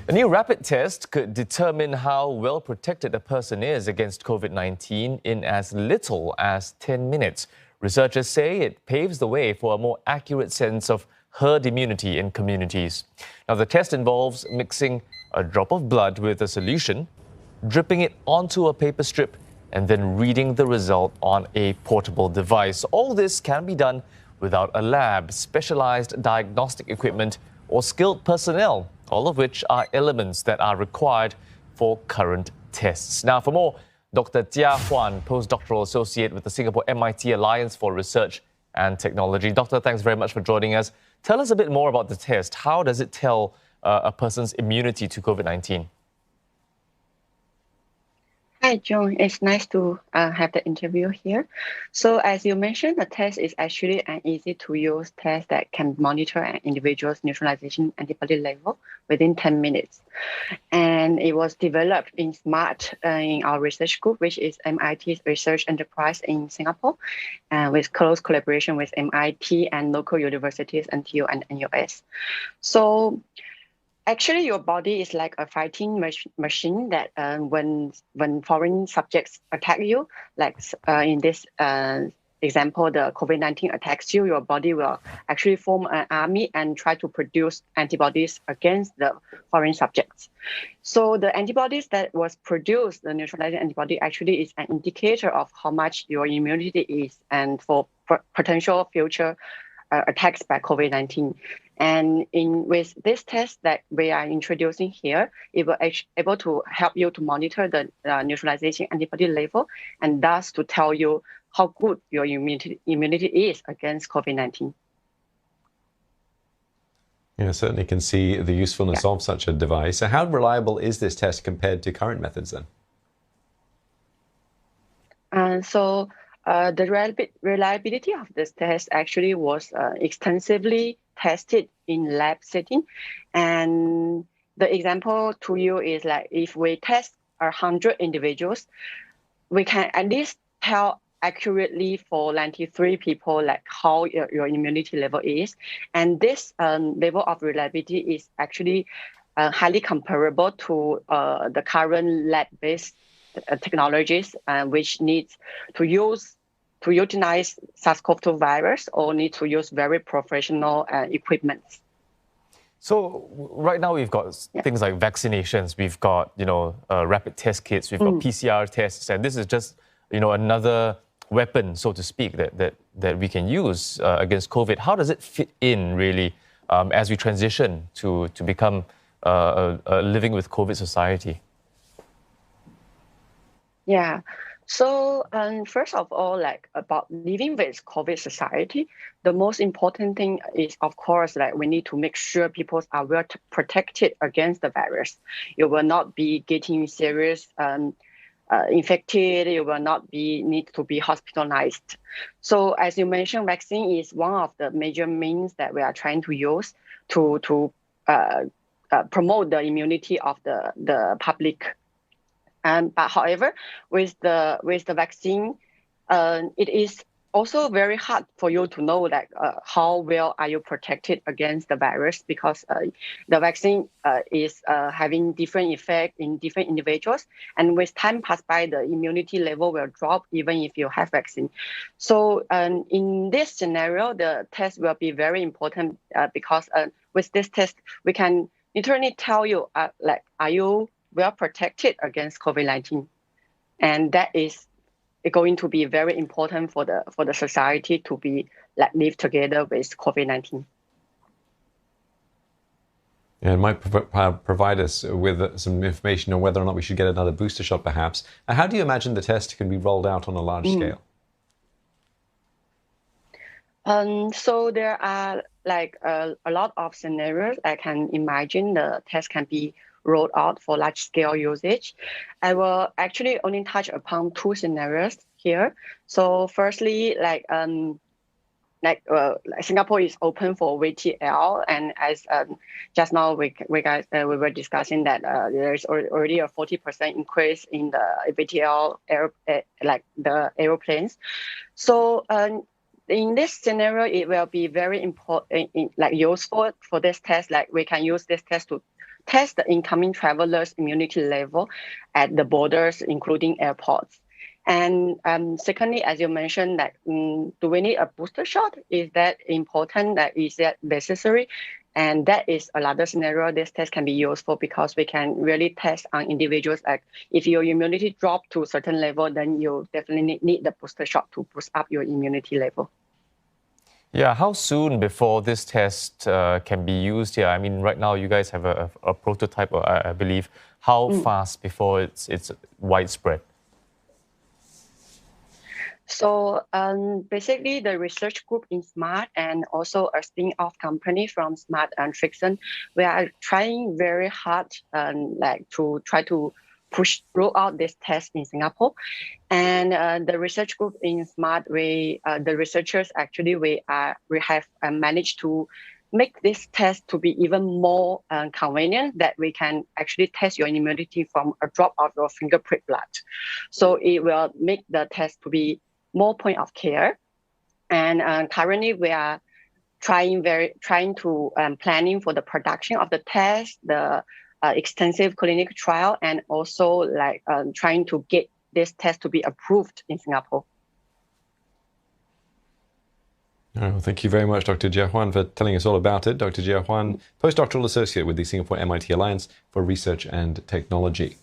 A new rapid test could determine how well protected a person is against COVID-19 in as little as 10 minutes. Researchers say it paves the way for a more accurate sense of herd immunity in communities. Now, the test involves mixing a drop of blood with a solution, dripping it onto a paper strip, and then reading the result on a portable device. All this can be done without a lab, specialized diagnostic equipment, or skilled personnel, all of which are elements that are required for current tests. Now, for more, Dr. Jia Huan, Postdoctoral Associate with the Singapore MIT Alliance for Research and Technology. Doctor, thanks very much for joining us. Tell us a bit more about the test. How does it tell a person's immunity to COVID-19? Hi, John. It's nice to have the interview here. So as you mentioned, the test is actually an easy-to-use test that can monitor an individual's neutralization antibody level within 10 minutes. And it was developed in Smart in our research group, which is MIT's research enterprise in Singapore, with close collaboration with MIT and local universities, NTU and NUS. So actually, your body is like a fighting machine that when foreign subjects attack you, like in this example, the COVID-19 attacks you, your body will actually form an army and try to produce antibodies against the foreign subjects. So the antibodies that was produced, the neutralizing antibody, actually is an indicator of how much your immunity is and for potential future attacks by COVID-19. And with this test that we are introducing here, it will able to help you to monitor the neutralization antibody level and thus to tell you how good your immunity is against COVID-19. Yeah, certainly can see the usefulness of such a device. So how reliable is this test compared to current methods then? The reliability of this test actually was extensively tested in lab setting. And the example to you is like if we test 100 individuals, we can at least tell accurately for 93 people like how your immunity level is. And this level of reliability is actually highly comparable to the current lab-based technologies, which needs to utilize SARS-CoV-2 virus or need to use very professional equipment. So right now we've got things like vaccinations, we've got rapid test kits, we've got PCR tests, and this is just another weapon, so to speak, that we can use against COVID. How does it fit in really as we transition to become a living with COVID society? Yeah. So first of all, like about living with COVID society, the most important thing is, of course, like we need to make sure people are well protected against the virus. You will not be getting serious infected. You will not need to be hospitalized. So as you mentioned, vaccine is one of the major means that we are trying to use to promote the immunity of the public. But however, with the vaccine, it is also very hard for you to know like how well are you protected against the virus, because the vaccine is having different effect in different individuals, and with time pass by, the immunity level will drop even if you have vaccine. So in this scenario, the test will be very important because with this test we can literally tell you like are you well protected against COVID-19, and that is going to be very important for the society to be like live together with COVID-19. Yeah, it might provide us with some information on whether or not we should get another booster shot, perhaps. How do you imagine the test can be rolled out on a large scale? So there are like a lot of scenarios I can imagine the test can be rolled out for large-scale usage. I will actually only touch upon two scenarios here. So firstly, like Singapore is open for VTL, and as just now we were discussing that there is already a 40% increase in the VTL the aeroplanes. So in this scenario, it will be very important, useful for this test. Like we can use this test to test the incoming travelers' immunity level at the borders, including airports. And secondly, as you mentioned, that do we need a booster shot? Is that important? Is that necessary? And that is another scenario this test can be used for, because we can really test on individuals. Like if your immunity drops to a certain level, then you definitely need the booster shot to boost up your immunity level. Yeah, how soon before this test can be used here? I mean, right now you guys have a prototype, I believe. How fast before it's widespread? So basically, the research group in SMART and also a spin-off company from SMART and Friction, we are trying very hard to try to roll out this test in Singapore. And the research group in SMART, the researchers actually we have managed to make this test to be even more convenient, that we can actually test your immunity from a drop of your finger prick blood. So it will make the test to be more point of care. And currently we are planning for the production of the test, the extensive clinical trial, and also trying to get this test to be approved in Singapore. Oh, thank you very much, Dr. Jia Huan, for telling us all about it. Dr. Jia Huan, Postdoctoral Associate with the Singapore MIT Alliance for Research and Technology.